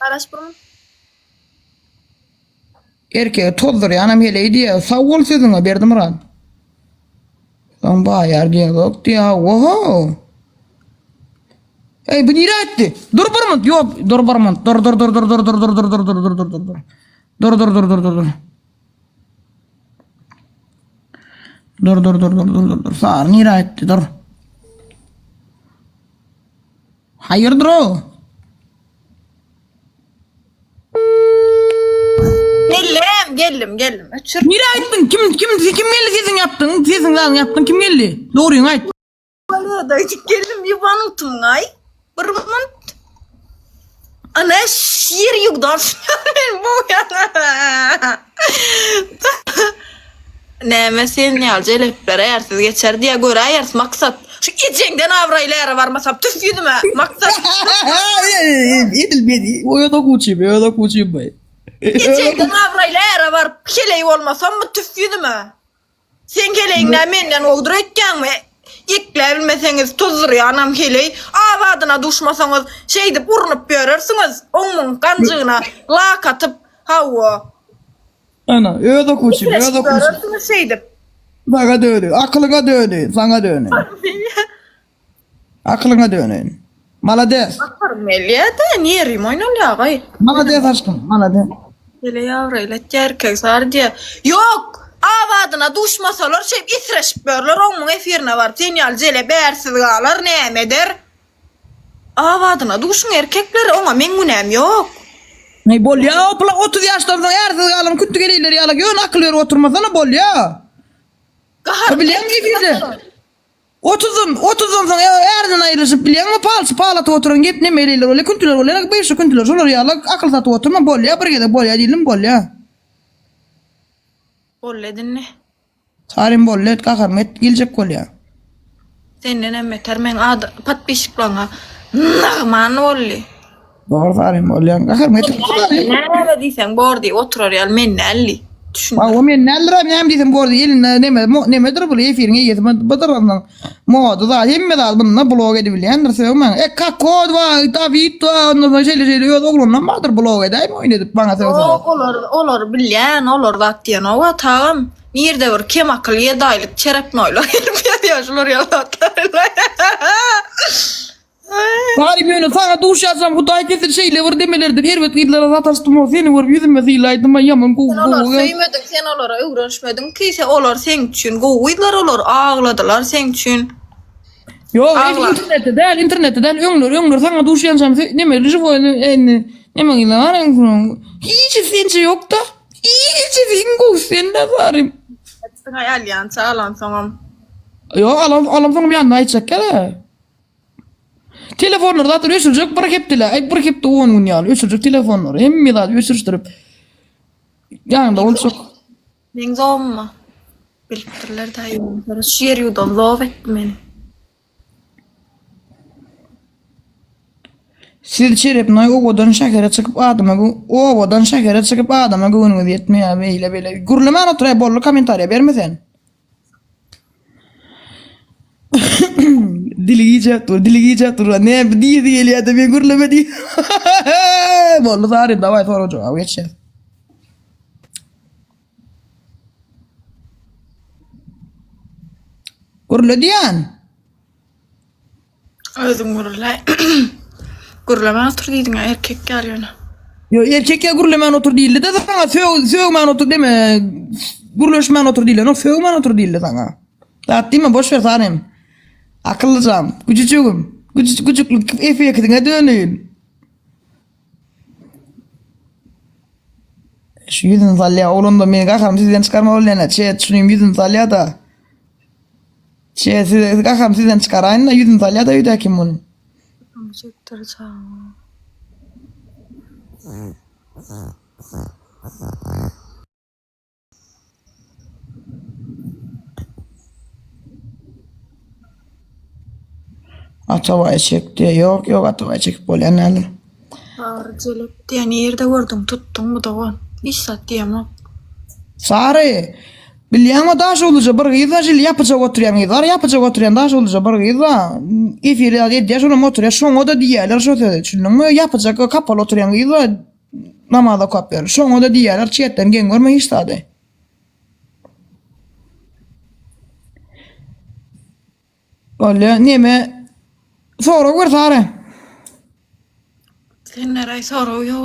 Araştırma. Erkeğe tozdur yanım heleydi ya. Sağ ol sözüne berdim Murat. Lan bayar diye yok diye. Oho. Ey bu nire etti? Dur Barmont. Yok dur Barmont. Dur. Dur. Sağır nire etti dur. Hayırdır o? Geldim. Açır. Nire ettin? Kim geldi sizin yaptın? Sizin yaptın kim geldi? Doğruyu ait. Da geldim yuvanıtım ay. Barmont. Ana şiir yukdan bu yana. Ne sen ne alacaksın lepler yersiz geçer diye göre yersiz maksat. Şu içinden avrayla yara varmasam tüf yüzüme maksat. Edil bedi. O ya da kuçayım bay. İçinden avrayla yara var. Keleği olmasam mı tüf yüzüme. Sen keleğinden menden oldur edeceksin mi? İkleyebilmeseniz tuzduruyor anam keleği. Avadına düşmasanız şeydi urnup görürsünüz. Onun kancığına lak atıp hava. Ana öyle kuçayım. Görürsünüz şeydi. Sana dönü. Aklına dönü. Sana dönü. Aklına dönü. Malades. Bakarım Melya da niye rimon oluyor gay? Malades aşkım. Malades. Hele yavrayla erkek sar diye. Yok. Avadına düşmasalar şey isreşip böyler onun efirine var. Sinyal cele beğersiz kalır ne eder? Avadına düşün erkekler ona mengunem yok. Ne bol ya? 30 yaştan sonra yersiz kalın. Küntü geliyorlar ya. Yön akılıyor oturmasana bol ya. Biliyor musun gibi? 30'un sonra erden ayrışıp biliyor musun? Palatı oturun git ne meyleler öyle küntüler öyle. 5 küntüler sonra ya. Akıl satı oturma bol ya. Bir kere bol ya değilim bol ya. Bolledin ne? Sarim bol let kakar met gelecek kol ya. Senin emmeter men adı pat pişiklanga. Nağman olli. Doğru sarim bol ya. Kakar met. Ne diysen bordi oturur ya men nelli. Düşün. O men neller abi hem diysen bu arada elinde nemedir bu efirine yetme badarandan modu da hemme da bununla blog edebilen sevmem. Kod var David ondan şeyler yok oğlunla badır blog edeyim oynadık bana söylesene. Olur bilen olur vaktiyen o tamam. Nerede var kim akıl yedaylık çerep noyla. Yaşlar yalatlarla. Bari böyle sana duş yazsam bu da kesin şeyle var demelerdir. Hervet gidilere zatastım o seni var yüzüme zilaydım ben yaman Sen olur sevmedin sen olur uğraşmadın ki sen olur sen için goylar olur ağladılar sen için. Yok internette değil öngür sana duş yazsam ne rıcı var ne var hiç sence yok da hiç sen sen de varım. Sen hayal yani sağlam tamam. Yok alam sana bir anda açacak ya. Telefonları zaten ösürecek bırakıptılar. Bırakıptı onun yani. Ösürecek telefonları. Hem mi zaten ösürtürüp. Yani da olacak. Ben zorma. Biliptirler daha iyi. Şiir yudan zor ettim beni. Silçirip noy ovadan şakere çıkıp adama gönül yetmeye böyle. Gürleme anlatıraya bollu komentarya vermesen. Dili yiyecek dur. Ne diye geliyor da ben gürleme diye. Bollu zarim davay sonra cevap geçeceğiz. Gürle diyen. Özüm gurulay. Gurulama otur deydin ya erkek geliyor. Yo erkek ya gürlemen otur değil de sana sövmen otur deme. Gürleşmen otur değil. No sövmen otur değil de sana. Dağıt değil mi? Boş ver sanem. Akıllıcam. Küçüklük efe yakıtına dönün. Şu yüzün salya oğlum da beni kakam sizden çıkarma oğluna. Şunun yüzün salya da. Siz kakam sizden çıkarayın da yüzün salya da yüzü kim bunun. Çektireceğim. Atavaya çekti. Yok atavaya çekip böyle ne alır. Arıcılık diye yerde gördüm tuttum bu da var. İş sat diyemem. Sarı. Biliyor ama daş olacak bir gıyda jil yapacak oturuyan gıydalar yapacak oturuyan daş olacak bir gıyda efiri adı ediyor şunu oturuyor şunu da diyorlar şu söyledi çünkü mü yapacak kapalı oturuyan gıyda namada kapıyor şunu da diyorlar çiyetten gen görme hiç tadı öyle neme sonra var tare Sen nereye soruyor?